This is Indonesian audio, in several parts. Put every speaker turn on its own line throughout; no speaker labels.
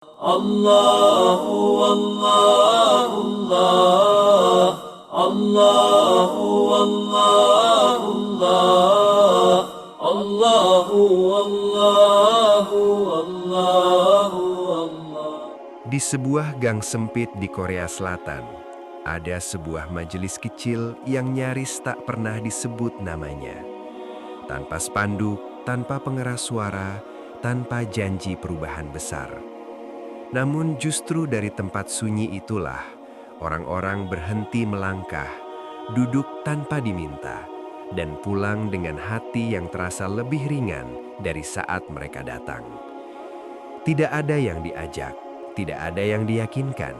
Allahu Allah Allah Allahu Allah Allah Allahu Allahu Allahu Allah.
Di sebuah gang sempit di Korea Selatan, ada sebuah majelis kecil yang nyaris tak pernah disebut namanya. Tanpa spanduk, tanpa pengeras suara, tanpa janji perubahan besar. Namun justru dari tempat sunyi itulah, orang-orang berhenti melangkah, duduk tanpa diminta, dan pulang dengan hati yang terasa lebih ringan dari saat mereka datang. Tidak ada yang diajak, tidak ada yang diyakinkan,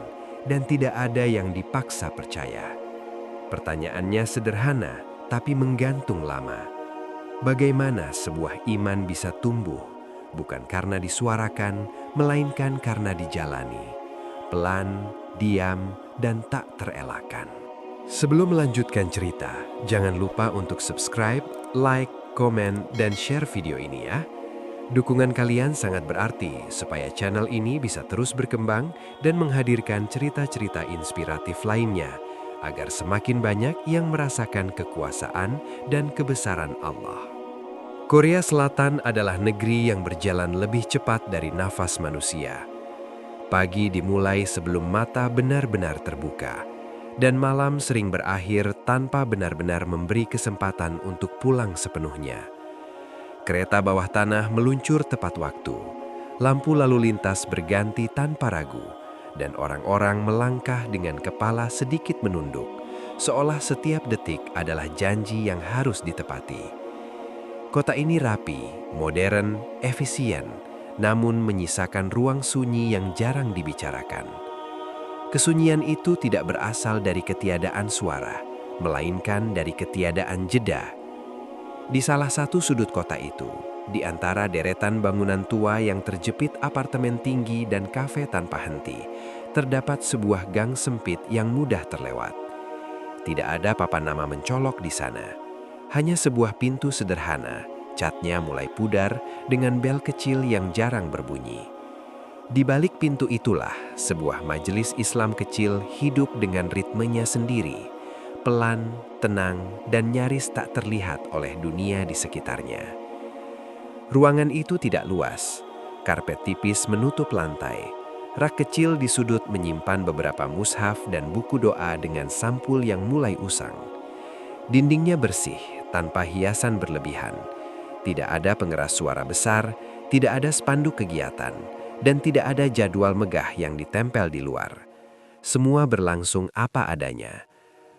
dan tidak ada yang dipaksa percaya. Pertanyaannya sederhana, tapi menggantung lama. Bagaimana sebuah iman bisa tumbuh, bukan karena disuarakan, melainkan karena dijalani. Pelan, diam, dan tak terelakkan. Sebelum melanjutkan cerita, jangan lupa untuk subscribe, like, komen, dan share video ini ya. Dukungan kalian sangat berarti supaya channel ini bisa terus berkembang dan menghadirkan cerita-cerita inspiratif lainnya, agar semakin banyak yang merasakan kekuasaan dan kebesaran Allah. Korea Selatan adalah negeri yang berjalan lebih cepat dari nafas manusia. Pagi dimulai sebelum mata benar-benar terbuka, dan malam sering berakhir tanpa benar-benar memberi kesempatan untuk pulang sepenuhnya. Kereta bawah tanah meluncur tepat waktu, lampu lalu lintas berganti tanpa ragu, dan orang-orang melangkah dengan kepala sedikit menunduk, seolah setiap detik adalah janji yang harus ditepati. Kota ini rapi, modern, efisien, namun menyisakan ruang sunyi yang jarang dibicarakan. Kesunyian itu tidak berasal dari ketiadaan suara, melainkan dari ketiadaan jeda. Di salah satu sudut kota itu, di antara deretan bangunan tua yang terjepit apartemen tinggi dan kafe tanpa henti, terdapat sebuah gang sempit yang mudah terlewat. Tidak ada papan nama mencolok di sana. Hanya sebuah pintu sederhana, catnya mulai pudar dengan bel kecil yang jarang berbunyi. Di balik pintu itulah, sebuah majelis Islam kecil hidup dengan ritmenya sendiri. Pelan, tenang, dan nyaris tak terlihat oleh dunia di sekitarnya. Ruangan itu tidak luas, karpet tipis menutup lantai, rak kecil di sudut menyimpan beberapa mushaf dan buku doa dengan sampul yang mulai usang. Dindingnya bersih, tanpa hiasan berlebihan. Tidak ada pengeras suara besar, tidak ada spanduk kegiatan, dan tidak ada jadwal megah yang ditempel di luar. Semua berlangsung apa adanya.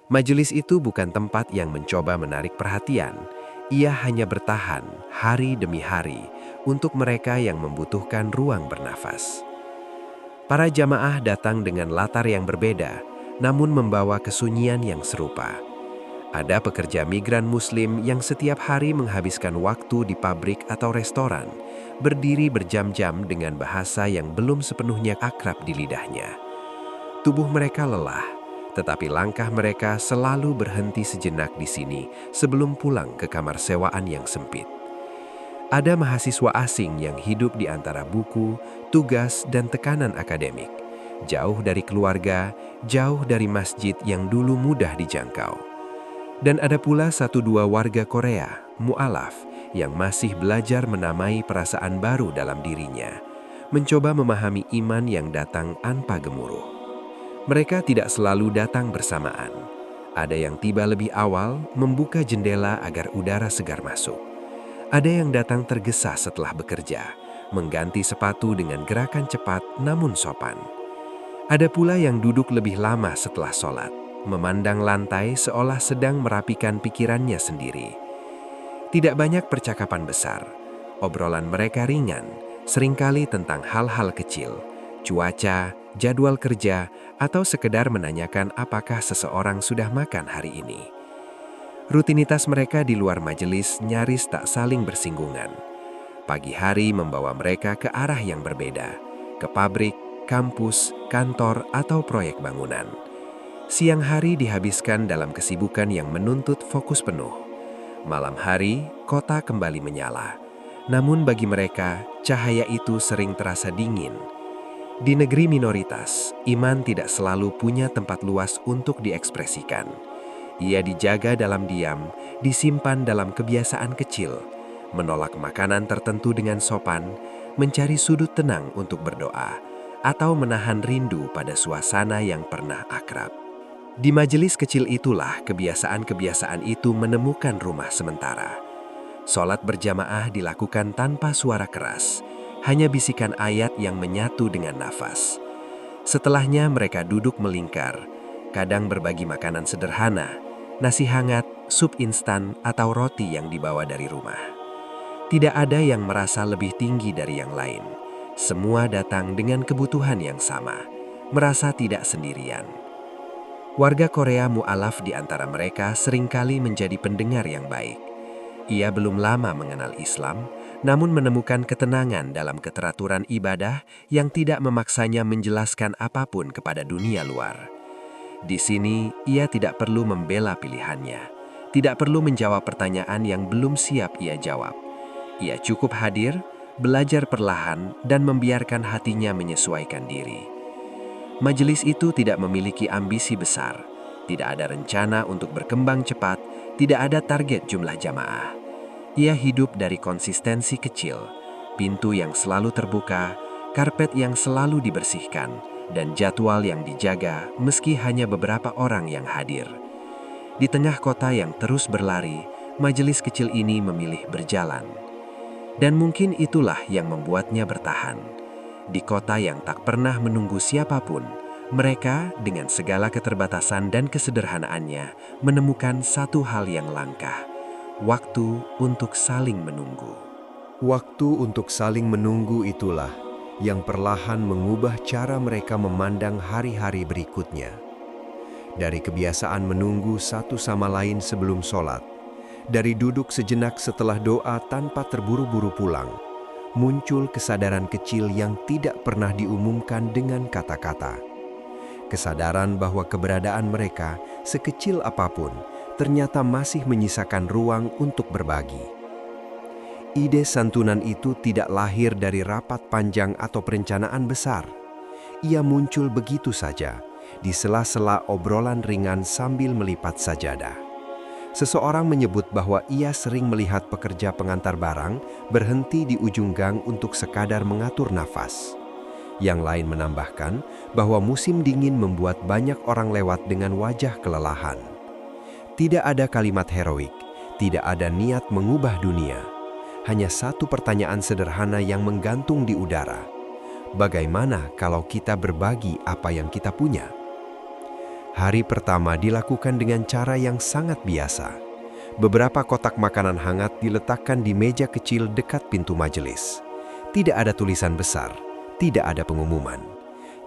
Majelis itu bukan tempat yang mencoba menarik perhatian. Ia hanya bertahan hari demi hari untuk mereka yang membutuhkan ruang bernafas. Para jamaah datang dengan latar yang berbeda, namun membawa kesunyian yang serupa. Ada pekerja migran Muslim yang setiap hari menghabiskan waktu di pabrik atau restoran, berdiri berjam-jam dengan bahasa yang belum sepenuhnya akrab di lidahnya. Tubuh mereka lelah, tetapi langkah mereka selalu berhenti sejenak di sini sebelum pulang ke kamar sewaan yang sempit. Ada mahasiswa asing yang hidup di antara buku, tugas, dan tekanan akademik. Jauh dari keluarga, jauh dari masjid yang dulu mudah dijangkau. Dan ada pula 1-2 warga Korea, mu'alaf, yang masih belajar menamai perasaan baru dalam dirinya, mencoba memahami iman yang datang tanpa gemuruh. Mereka tidak selalu datang bersamaan. Ada yang tiba lebih awal, membuka jendela agar udara segar masuk. Ada yang datang tergesa setelah bekerja, mengganti sepatu dengan gerakan cepat namun sopan. Ada pula yang duduk lebih lama setelah sholat, memandang lantai seolah sedang merapikan pikirannya sendiri. Tidak banyak percakapan besar. Obrolan mereka ringan, seringkali tentang hal-hal kecil, cuaca, jadwal kerja, atau sekedar menanyakan apakah seseorang sudah makan hari ini. Rutinitas mereka di luar majelis nyaris tak saling bersinggungan. Pagi hari membawa mereka ke arah yang berbeda, ke pabrik, kampus, kantor, atau proyek bangunan. Siang hari dihabiskan dalam kesibukan yang menuntut fokus penuh. Malam hari, kota kembali menyala. Namun bagi mereka, cahaya itu sering terasa dingin. Di negeri minoritas, iman tidak selalu punya tempat luas untuk diekspresikan. Ia dijaga dalam diam, disimpan dalam kebiasaan kecil, menolak makanan tertentu dengan sopan, mencari sudut tenang untuk berdoa, atau menahan rindu pada suasana yang pernah akrab. Di majelis kecil itulah kebiasaan-kebiasaan itu menemukan rumah sementara. Sholat berjamaah dilakukan tanpa suara keras, hanya bisikan ayat yang menyatu dengan nafas. Setelahnya mereka duduk melingkar, kadang berbagi makanan sederhana, nasi hangat, sup instan, atau roti yang dibawa dari rumah. Tidak ada yang merasa lebih tinggi dari yang lain. Semua datang dengan kebutuhan yang sama, merasa tidak sendirian. Warga Korea mu'alaf di antara mereka seringkali menjadi pendengar yang baik. Ia belum lama mengenal Islam, namun menemukan ketenangan dalam keteraturan ibadah yang tidak memaksanya menjelaskan apapun kepada dunia luar. Di sini, ia tidak perlu membela pilihannya, tidak perlu menjawab pertanyaan yang belum siap ia jawab. Ia cukup hadir, belajar perlahan, dan membiarkan hatinya menyesuaikan diri. Majelis itu tidak memiliki ambisi besar, tidak ada rencana untuk berkembang cepat, tidak ada target jumlah jamaah. Ia hidup dari konsistensi kecil, pintu yang selalu terbuka, karpet yang selalu dibersihkan, dan jadwal yang dijaga meski hanya beberapa orang yang hadir. Di tengah kota yang terus berlari, majelis kecil ini memilih berjalan. Dan mungkin itulah yang membuatnya bertahan. Di kota yang tak pernah menunggu siapapun, mereka dengan segala keterbatasan dan kesederhanaannya menemukan satu hal yang langka, waktu untuk saling menunggu.
Waktu untuk saling menunggu itulah yang perlahan mengubah cara mereka memandang hari-hari berikutnya. Dari kebiasaan menunggu satu sama lain sebelum sholat, dari duduk sejenak setelah doa tanpa terburu-buru pulang, muncul kesadaran kecil yang tidak pernah diumumkan dengan kata-kata. Kesadaran bahwa keberadaan mereka, sekecil apapun, ternyata masih menyisakan ruang untuk berbagi. Ide santunan itu tidak lahir dari rapat panjang atau perencanaan besar. Ia muncul begitu saja, di sela-sela obrolan ringan sambil melipat sajadah. Seseorang menyebut bahwa ia sering melihat pekerja pengantar barang berhenti di ujung gang untuk sekadar mengatur nafas. Yang lain menambahkan bahwa musim dingin membuat banyak orang lewat dengan wajah kelelahan. Tidak ada kalimat heroik, tidak ada niat mengubah dunia. Hanya satu pertanyaan sederhana yang menggantung di udara. Bagaimana kalau kita berbagi apa yang kita punya? Hari pertama dilakukan dengan cara yang sangat biasa. Beberapa kotak makanan hangat diletakkan di meja kecil dekat pintu majelis. Tidak ada tulisan besar, tidak ada pengumuman.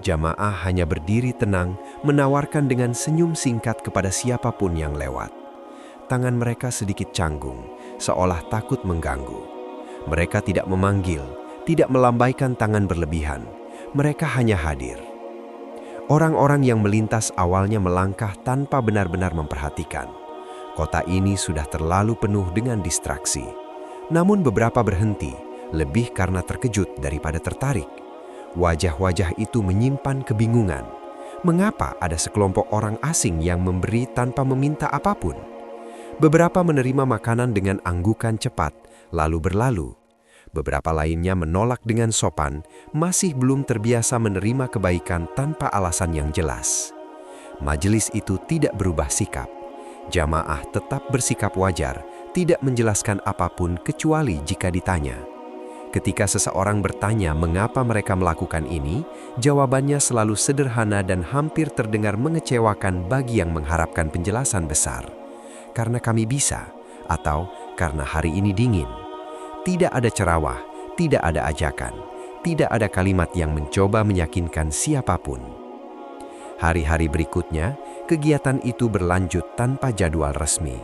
Jamaah hanya berdiri tenang, menawarkan dengan senyum singkat kepada siapapun yang lewat. Tangan mereka sedikit canggung, seolah takut mengganggu. Mereka tidak memanggil, tidak melambaikan tangan berlebihan. Mereka hanya hadir. Orang-orang yang melintas awalnya melangkah tanpa benar-benar memperhatikan. Kota ini sudah terlalu penuh dengan distraksi. Namun beberapa berhenti, lebih karena terkejut daripada tertarik. Wajah-wajah itu menyimpan kebingungan. Mengapa ada sekelompok orang asing yang memberi tanpa meminta apapun? Beberapa menerima makanan dengan anggukan cepat, lalu berlalu. Beberapa lainnya menolak dengan sopan, masih belum terbiasa menerima kebaikan tanpa alasan yang jelas. Majelis itu tidak berubah sikap. Jamaah tetap bersikap wajar, tidak menjelaskan apapun kecuali jika ditanya. Ketika seseorang bertanya mengapa mereka melakukan ini, jawabannya selalu sederhana dan hampir terdengar mengecewakan bagi yang mengharapkan penjelasan besar. Karena kami bisa, atau karena hari ini dingin. Tidak ada cerawah, tidak ada ajakan, tidak ada kalimat yang mencoba meyakinkan siapapun. Hari-hari berikutnya, kegiatan itu berlanjut tanpa jadwal resmi.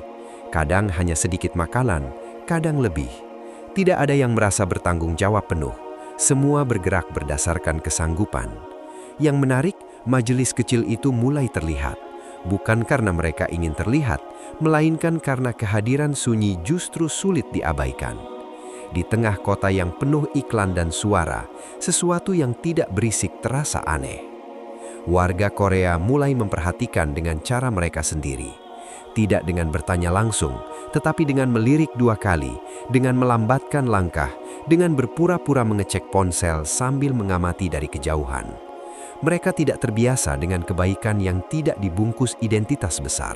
Kadang hanya sedikit makanan, kadang lebih. Tidak ada yang merasa bertanggung jawab penuh. Semua bergerak berdasarkan kesanggupan. Yang menarik, majelis kecil itu mulai terlihat. Bukan karena mereka ingin terlihat, melainkan karena kehadiran sunyi justru sulit diabaikan. Di tengah kota yang penuh iklan dan suara, sesuatu yang tidak berisik terasa aneh. Warga Korea mulai memperhatikan dengan cara mereka sendiri. Tidak dengan bertanya langsung, tetapi dengan melirik 2 kali, dengan melambatkan langkah, dengan berpura-pura mengecek ponsel sambil mengamati dari kejauhan. Mereka tidak terbiasa dengan kebaikan yang tidak dibungkus identitas besar.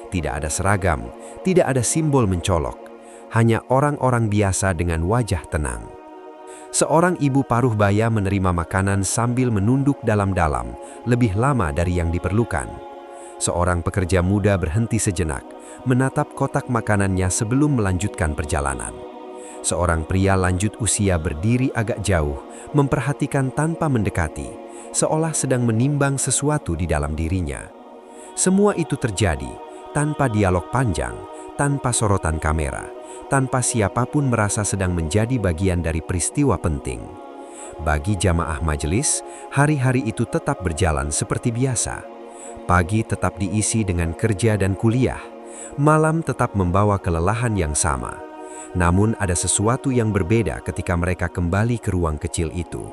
Tidak ada seragam, tidak ada simbol mencolok, hanya orang-orang biasa dengan wajah tenang. Seorang ibu paruh baya menerima makanan sambil menunduk dalam-dalam, lebih lama dari yang diperlukan. Seorang pekerja muda berhenti sejenak, menatap kotak makanannya sebelum melanjutkan perjalanan. Seorang pria lanjut usia berdiri agak jauh, memperhatikan tanpa mendekati, seolah sedang menimbang sesuatu di dalam dirinya. Semua itu terjadi tanpa dialog panjang, tanpa sorotan kamera, tanpa siapapun merasa sedang menjadi bagian dari peristiwa penting. Bagi jamaah majelis, hari-hari itu tetap berjalan seperti biasa. Pagi tetap diisi dengan kerja dan kuliah, malam tetap membawa kelelahan yang sama. Namun ada sesuatu yang berbeda ketika mereka kembali ke ruang kecil itu.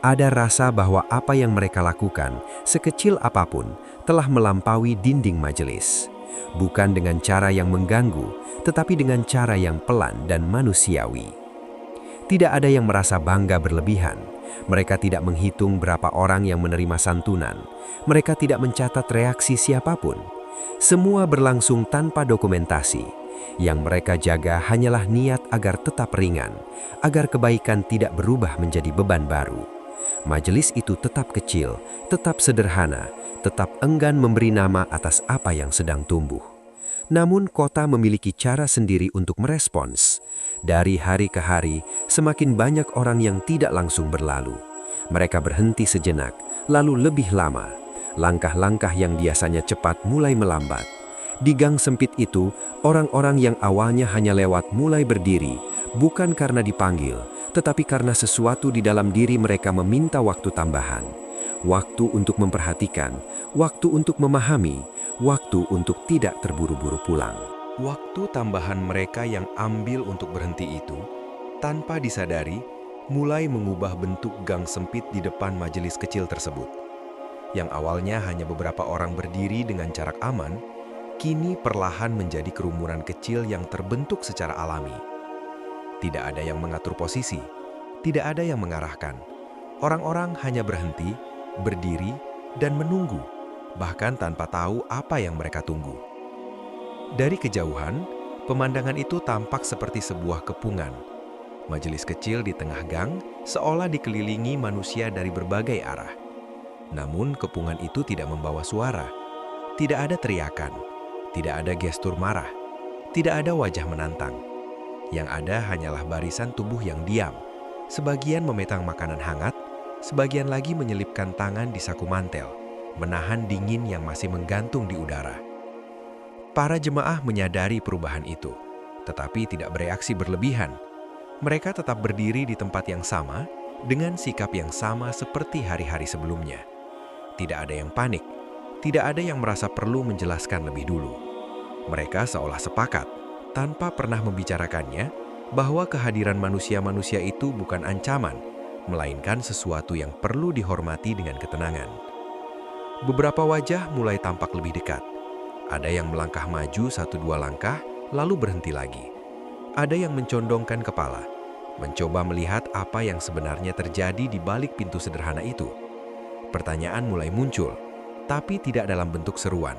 Ada rasa bahwa apa yang mereka lakukan, sekecil apapun, telah melampaui dinding majelis. Bukan dengan cara yang mengganggu, tetapi dengan cara yang pelan dan manusiawi. Tidak ada yang merasa bangga berlebihan. Mereka tidak menghitung berapa orang yang menerima santunan. Mereka tidak mencatat reaksi siapapun. Semua berlangsung tanpa dokumentasi. Yang mereka jaga hanyalah niat agar tetap ringan, agar kebaikan tidak berubah menjadi beban baru. Majelis itu tetap kecil, tetap sederhana, tetap enggan memberi nama atas apa yang sedang tumbuh. Namun kota memiliki cara sendiri untuk merespons. Dari hari ke hari, semakin banyak orang yang tidak langsung berlalu. Mereka berhenti sejenak, lalu lebih lama. Langkah-langkah yang biasanya cepat mulai melambat. Di gang sempit itu, orang-orang yang awalnya hanya lewat mulai berdiri, bukan karena dipanggil, tetapi karena sesuatu di dalam diri mereka meminta waktu tambahan. Waktu untuk memperhatikan, waktu untuk memahami, waktu untuk tidak terburu-buru pulang. Waktu tambahan mereka yang ambil untuk berhenti itu, tanpa disadari, mulai mengubah bentuk gang sempit di depan majelis kecil tersebut. Yang awalnya hanya beberapa orang berdiri dengan jarak aman, kini perlahan menjadi kerumunan kecil yang terbentuk secara alami. Tidak ada yang mengatur posisi, tidak ada yang mengarahkan. Orang-orang hanya berhenti, berdiri, dan menunggu, bahkan tanpa tahu apa yang mereka tunggu. Dari kejauhan, pemandangan itu tampak seperti sebuah kepungan. Majelis kecil di tengah gang seolah dikelilingi manusia dari berbagai arah. Namun kepungan itu tidak membawa suara, tidak ada teriakan, tidak ada gestur marah, tidak ada wajah menantang. Yang ada hanyalah barisan tubuh yang diam, sebagian memegang makanan hangat, sebagian lagi menyelipkan tangan di saku mantel, menahan dingin yang masih menggantung di udara. Para jemaah menyadari perubahan itu, tetapi tidak bereaksi berlebihan. Mereka tetap berdiri di tempat yang sama, dengan sikap yang sama seperti hari-hari sebelumnya. Tidak ada yang panik, tidak ada yang merasa perlu menjelaskan lebih dulu. Mereka seolah sepakat, tanpa pernah membicarakannya, bahwa kehadiran manusia-manusia itu bukan ancaman, melainkan sesuatu yang perlu dihormati dengan ketenangan. Beberapa wajah mulai tampak lebih dekat. Ada yang melangkah maju 1-2 langkah, lalu berhenti lagi. Ada yang mencondongkan kepala, mencoba melihat apa yang sebenarnya terjadi di balik pintu sederhana itu. Pertanyaan mulai muncul, tapi tidak dalam bentuk seruan.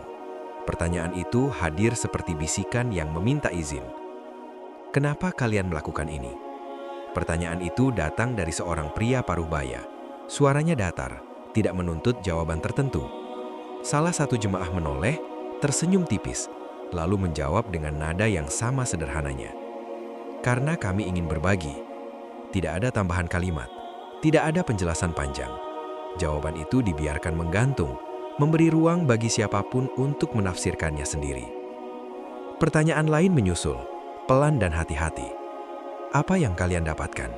Pertanyaan itu hadir seperti bisikan yang meminta izin. Kenapa kalian melakukan ini? Pertanyaan itu datang dari seorang pria paruh baya. Suaranya datar, tidak menuntut jawaban tertentu. Salah satu jemaah menoleh, tersenyum tipis, lalu menjawab dengan nada yang sama sederhananya. Karena kami ingin berbagi. Tidak ada tambahan kalimat, tidak ada penjelasan panjang. Jawaban itu dibiarkan menggantung, memberi ruang bagi siapapun untuk menafsirkannya sendiri. Pertanyaan lain menyusul, pelan dan hati-hati. Apa yang kalian dapatkan?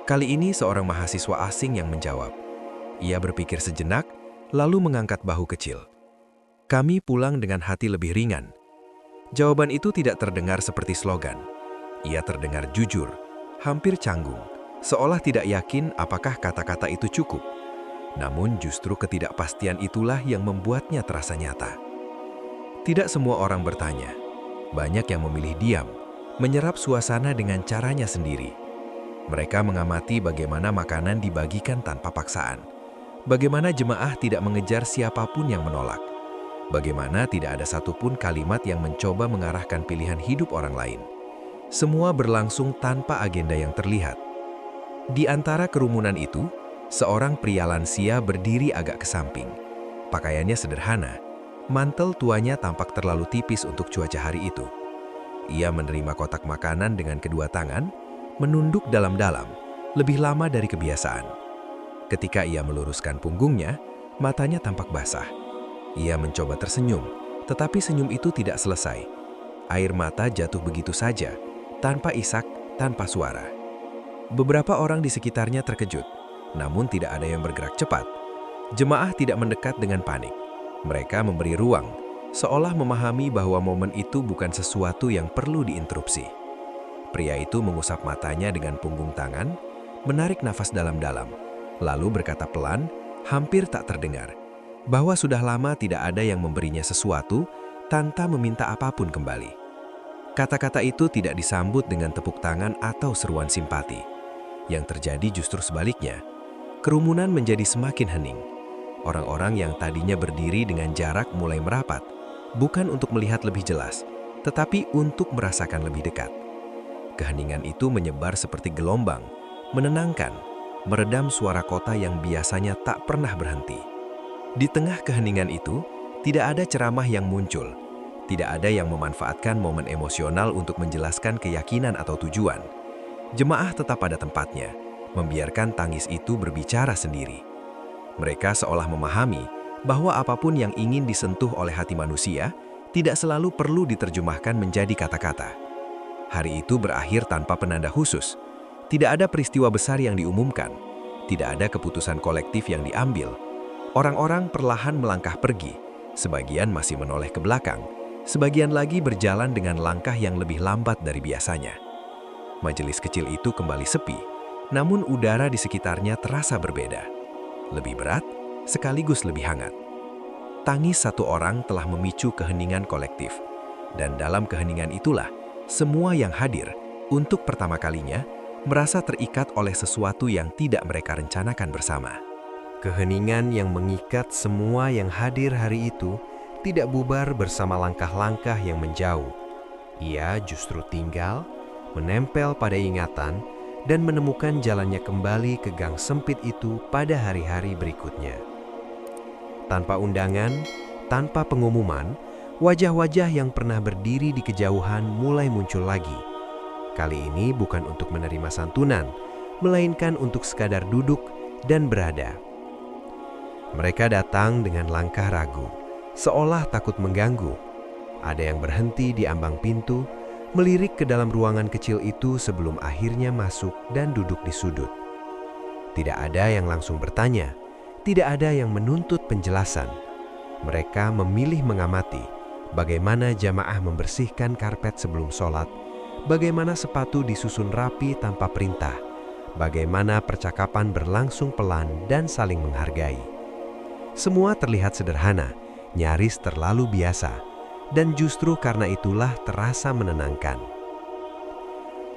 Kali ini seorang mahasiswa asing yang menjawab. Ia berpikir sejenak, lalu mengangkat bahu kecil. Kami pulang dengan hati lebih ringan. Jawaban itu tidak terdengar seperti slogan. Ia terdengar jujur, hampir canggung, seolah tidak yakin apakah kata-kata itu cukup. Namun justru ketidakpastian itulah yang membuatnya terasa nyata. Tidak semua orang bertanya. Banyak yang memilih diam, menyerap suasana dengan caranya sendiri. Mereka mengamati bagaimana makanan dibagikan tanpa paksaan. Bagaimana jemaah tidak mengejar siapapun yang menolak. Bagaimana tidak ada satupun kalimat yang mencoba mengarahkan pilihan hidup orang lain. Semua berlangsung tanpa agenda yang terlihat. Di antara kerumunan itu, seorang pria lansia berdiri agak ke samping. Pakaiannya sederhana, mantel tuanya tampak terlalu tipis untuk cuaca hari itu. Ia menerima kotak makanan dengan kedua tangan, menunduk dalam-dalam, lebih lama dari kebiasaan. Ketika ia meluruskan punggungnya, matanya tampak basah. Ia mencoba tersenyum, tetapi senyum itu tidak selesai. Air mata jatuh begitu saja, tanpa isak, tanpa suara. Beberapa orang di sekitarnya terkejut, namun tidak ada yang bergerak cepat. Jemaah tidak mendekat dengan panik. Mereka memberi ruang, seolah memahami bahwa momen itu bukan sesuatu yang perlu diinterupsi. Pria itu mengusap matanya dengan punggung tangan, menarik nafas dalam-dalam, lalu berkata pelan, hampir tak terdengar, bahwa sudah lama tidak ada yang memberinya sesuatu tanpa meminta apapun kembali. Kata-kata itu tidak disambut dengan tepuk tangan atau seruan simpati. Yang terjadi justru sebaliknya. Kerumunan menjadi semakin hening. Orang-orang yang tadinya berdiri dengan jarak mulai merapat, bukan untuk melihat lebih jelas, tetapi untuk merasakan lebih dekat. Keheningan itu menyebar seperti gelombang, menenangkan, meredam suara kota yang biasanya tak pernah berhenti. Di tengah keheningan itu, tidak ada ceramah yang muncul, tidak ada yang memanfaatkan momen emosional untuk menjelaskan keyakinan atau tujuan. Jemaah tetap pada tempatnya, membiarkan tangis itu berbicara sendiri. Mereka seolah memahami bahwa apapun yang ingin disentuh oleh hati manusia tidak selalu perlu diterjemahkan menjadi kata-kata. Hari itu berakhir tanpa penanda khusus. Tidak ada peristiwa besar yang diumumkan. Tidak ada keputusan kolektif yang diambil. Orang-orang perlahan melangkah pergi. Sebagian masih menoleh ke belakang. Sebagian lagi berjalan dengan langkah yang lebih lambat dari biasanya. Majelis kecil itu kembali sepi, namun udara di sekitarnya terasa berbeda. Lebih berat, sekaligus lebih hangat. Tangis satu orang telah memicu keheningan kolektif. Dan dalam keheningan itulah, semua yang hadir, untuk pertama kalinya, merasa terikat oleh sesuatu yang tidak mereka rencanakan bersama. Keheningan yang mengikat semua yang hadir hari itu, tidak bubar bersama langkah-langkah yang menjauh. Ia justru tinggal, menempel pada ingatan, dan menemukan jalannya kembali ke gang sempit itu pada hari-hari berikutnya. Tanpa undangan, tanpa pengumuman, wajah-wajah yang pernah berdiri di kejauhan mulai muncul lagi. Kali ini bukan untuk menerima santunan, melainkan untuk sekadar duduk dan berada. Mereka datang dengan langkah ragu, seolah takut mengganggu. Ada yang berhenti di ambang pintu, melirik ke dalam ruangan kecil itu sebelum akhirnya masuk dan duduk di sudut. Tidak ada yang langsung bertanya, tidak ada yang menuntut penjelasan. Mereka memilih mengamati bagaimana jamaah membersihkan karpet sebelum sholat, bagaimana sepatu disusun rapi tanpa perintah, bagaimana percakapan berlangsung pelan dan saling menghargai. Semua terlihat sederhana, nyaris terlalu biasa. Dan justru karena itulah terasa menenangkan.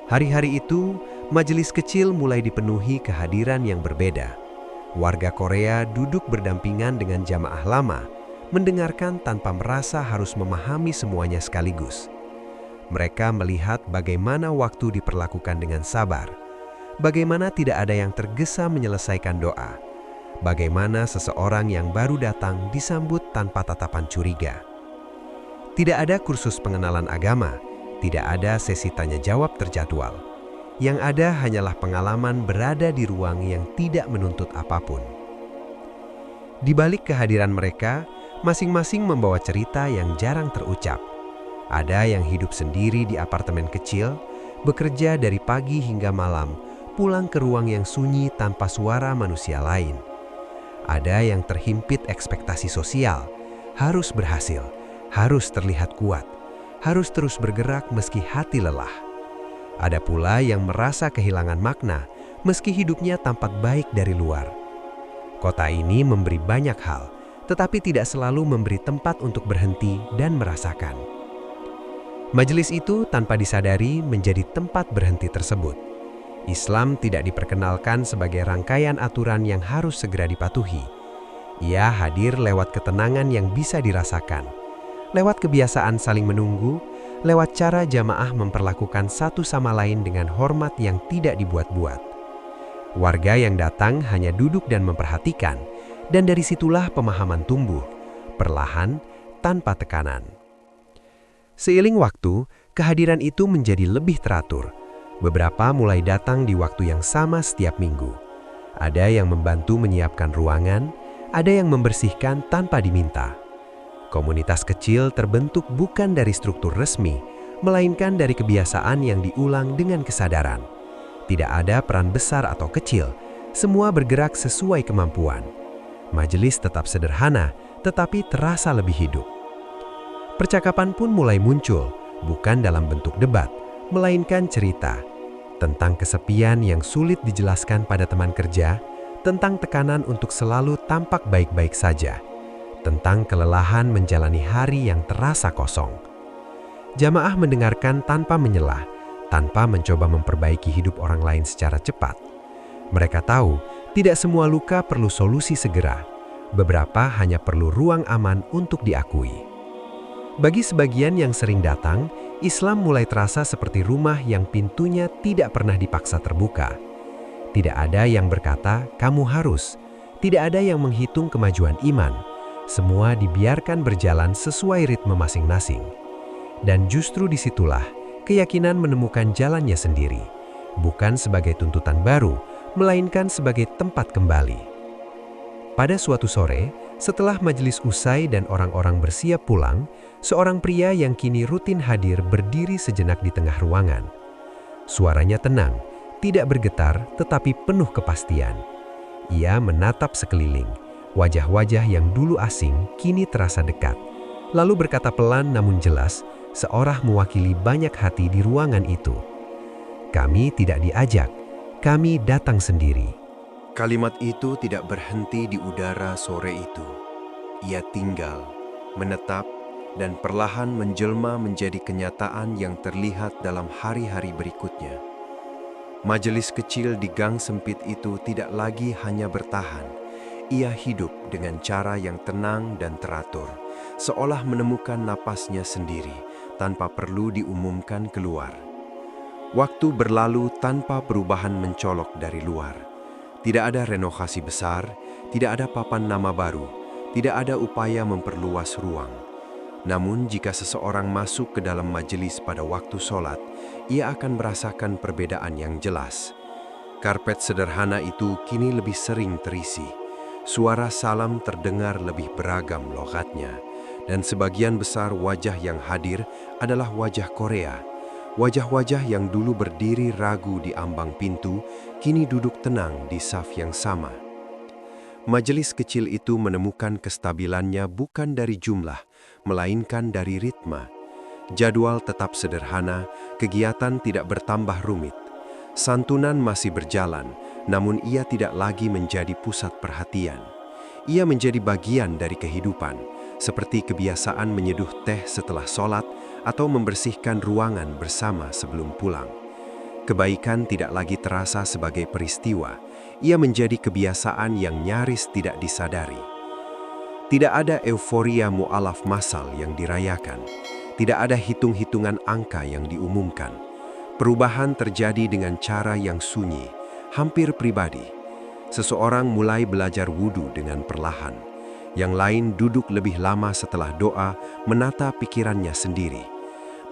Hari-hari itu, majelis kecil mulai dipenuhi kehadiran yang berbeda. Warga Korea duduk berdampingan dengan jamaah lama, mendengarkan tanpa merasa harus memahami semuanya sekaligus. Mereka melihat bagaimana waktu diperlakukan dengan sabar, bagaimana tidak ada yang tergesa menyelesaikan doa, bagaimana seseorang yang baru datang disambut tanpa tatapan curiga. Tidak ada kursus pengenalan agama, tidak ada sesi tanya jawab terjadwal. Yang ada hanyalah pengalaman berada di ruang yang tidak menuntut apapun. Di balik kehadiran mereka, masing-masing membawa cerita yang jarang terucap. Ada yang hidup sendiri di apartemen kecil, bekerja dari pagi hingga malam, pulang ke ruang yang sunyi tanpa suara manusia lain. Ada yang terhimpit ekspektasi sosial, harus berhasil, harus terlihat kuat, harus terus bergerak meski hati lelah. Ada pula yang merasa kehilangan makna, meski hidupnya tampak baik dari luar. Kota ini memberi banyak hal, tetapi tidak selalu memberi tempat untuk berhenti dan merasakan. Majelis itu tanpa disadari menjadi tempat berhenti tersebut. Islam tidak diperkenalkan sebagai rangkaian aturan yang harus segera dipatuhi. Ia hadir lewat ketenangan yang bisa dirasakan, lewat kebiasaan saling menunggu, lewat cara jamaah memperlakukan satu sama lain dengan hormat yang tidak dibuat-buat. Warga yang datang hanya duduk dan memperhatikan, dan dari situlah pemahaman tumbuh, perlahan, tanpa tekanan. Seiring waktu, kehadiran itu menjadi lebih teratur. Beberapa mulai datang di waktu yang sama setiap minggu. Ada yang membantu menyiapkan ruangan, ada yang membersihkan tanpa diminta. Komunitas kecil terbentuk bukan dari struktur resmi, melainkan dari kebiasaan yang diulang dengan kesadaran. Tidak ada peran besar atau kecil, semua bergerak sesuai kemampuan. Majelis tetap sederhana, tetapi terasa lebih hidup. Percakapan pun mulai muncul, bukan dalam bentuk debat, melainkan cerita tentang kesepian yang sulit dijelaskan pada teman kerja, tentang tekanan untuk selalu tampak baik-baik saja, tentang kelelahan menjalani hari yang terasa kosong. Jamaah mendengarkan tanpa menyelah, tanpa mencoba memperbaiki hidup orang lain secara cepat. Mereka tahu tidak semua luka perlu solusi segera, beberapa hanya perlu ruang aman untuk diakui. Bagi sebagian yang sering datang, Islam mulai terasa seperti rumah yang pintunya tidak pernah dipaksa terbuka. Tidak ada yang berkata, "Kamu harus." Tidak ada yang menghitung kemajuan iman. Semua dibiarkan berjalan sesuai ritme masing-masing. Dan justru disitulah keyakinan menemukan jalannya sendiri, bukan sebagai tuntutan baru, melainkan sebagai tempat kembali. Pada suatu sore, setelah majelis usai dan orang-orang bersiap pulang, seorang pria yang kini rutin hadir berdiri sejenak di tengah ruangan. Suaranya tenang, tidak bergetar tetapi penuh kepastian. Ia menatap sekeliling, wajah-wajah yang dulu asing kini terasa dekat. Lalu berkata pelan namun jelas, seorang mewakili banyak hati di ruangan itu. "Kami tidak diajak, kami datang sendiri."
Kalimat itu tidak berhenti di udara sore itu. Ia tinggal, menetap, dan perlahan menjelma menjadi kenyataan yang terlihat dalam hari-hari berikutnya. Majelis kecil di gang sempit itu tidak lagi hanya bertahan. Ia hidup dengan cara yang tenang dan teratur, seolah menemukan napasnya sendiri, tanpa perlu diumumkan keluar. Waktu berlalu tanpa perubahan mencolok dari luar. Tidak ada renovasi besar, tidak ada papan nama baru, tidak ada upaya memperluas ruang. Namun jika seseorang masuk ke dalam majelis pada waktu sholat, ia akan merasakan perbedaan yang jelas. Karpet sederhana itu kini lebih sering terisi. Suara salam terdengar lebih beragam logatnya, dan sebagian besar wajah yang hadir adalah wajah Korea. Wajah-wajah yang dulu berdiri ragu di ambang pintu, kini duduk tenang di saf yang sama. Majelis kecil itu menemukan kestabilannya bukan dari jumlah, melainkan dari ritme. Jadwal tetap sederhana, kegiatan tidak bertambah rumit. Santunan masih berjalan, namun ia tidak lagi menjadi pusat perhatian. Ia menjadi bagian dari kehidupan, seperti kebiasaan menyeduh teh setelah sholat, atau membersihkan ruangan bersama sebelum pulang. Kebaikan tidak lagi terasa sebagai peristiwa, ia menjadi kebiasaan yang nyaris tidak disadari. Tidak ada euforia mu'alaf massal yang dirayakan, tidak ada hitung-hitungan angka yang diumumkan. Perubahan terjadi dengan cara yang sunyi, hampir pribadi. Seseorang mulai belajar wudhu dengan perlahan, yang lain duduk lebih lama setelah doa, menata pikirannya sendiri.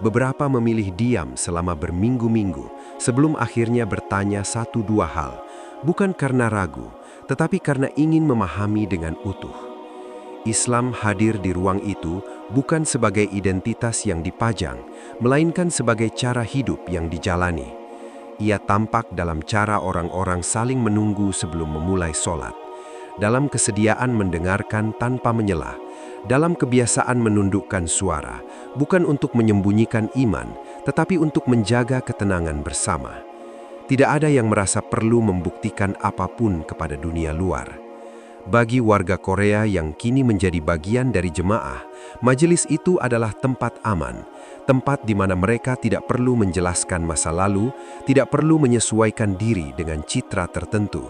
Beberapa memilih diam selama berminggu-minggu sebelum akhirnya bertanya satu dua hal, bukan karena ragu, tetapi karena ingin memahami dengan utuh. Islam hadir di ruang itu bukan sebagai identitas yang dipajang, melainkan sebagai cara hidup yang dijalani. Ia tampak dalam cara orang-orang saling menunggu sebelum memulai sholat, dalam kesediaan mendengarkan tanpa menyelah, dalam kebiasaan menundukkan suara, bukan untuk menyembunyikan iman, tetapi untuk menjaga ketenangan bersama. Tidak ada yang merasa perlu membuktikan apapun kepada dunia luar. Bagi warga Korea yang kini menjadi bagian dari jemaah, majelis itu adalah tempat aman, tempat di mana mereka tidak perlu menjelaskan masa lalu, tidak perlu menyesuaikan diri dengan citra tertentu.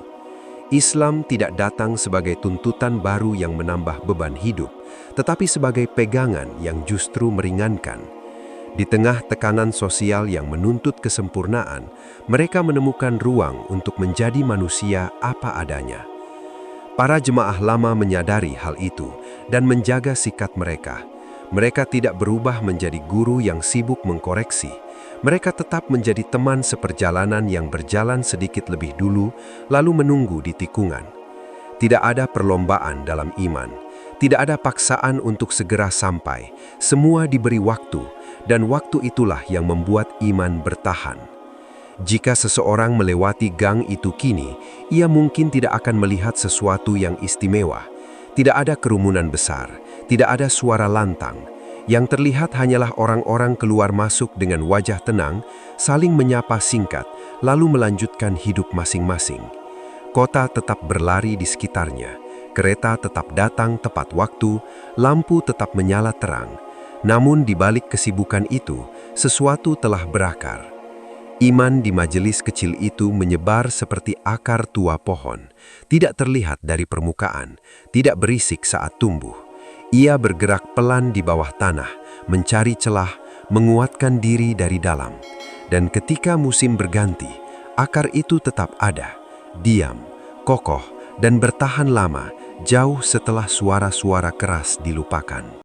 Islam tidak datang sebagai tuntutan baru yang menambah beban hidup, tetapi sebagai pegangan yang justru meringankan. Di tengah tekanan sosial yang menuntut kesempurnaan, mereka menemukan ruang untuk menjadi manusia apa adanya. Para jemaah lama menyadari hal itu dan menjaga sikap mereka. Mereka tidak berubah menjadi guru yang sibuk mengkoreksi. Mereka tetap menjadi teman seperjalanan yang berjalan sedikit lebih dulu, lalu menunggu di tikungan. Tidak ada perlombaan dalam iman. Tidak ada paksaan untuk segera sampai. Semua diberi waktu, dan waktu itulah yang membuat iman bertahan. Jika seseorang melewati gang itu kini, ia mungkin tidak akan melihat sesuatu yang istimewa. Tidak ada kerumunan besar, tidak ada suara lantang. Yang terlihat hanyalah orang-orang keluar masuk dengan wajah tenang, saling menyapa singkat, lalu melanjutkan hidup masing-masing. Kota tetap berlari di sekitarnya, kereta tetap datang tepat waktu, lampu tetap menyala terang. Namun di balik kesibukan itu, sesuatu telah berakar. Iman di majelis kecil itu menyebar seperti akar tua pohon, tidak terlihat dari permukaan, tidak berisik saat tumbuh. Ia bergerak pelan di bawah tanah, mencari celah, menguatkan diri dari dalam. Dan ketika musim berganti, akar itu tetap ada, diam, kokoh, dan bertahan lama, jauh setelah suara-suara keras dilupakan.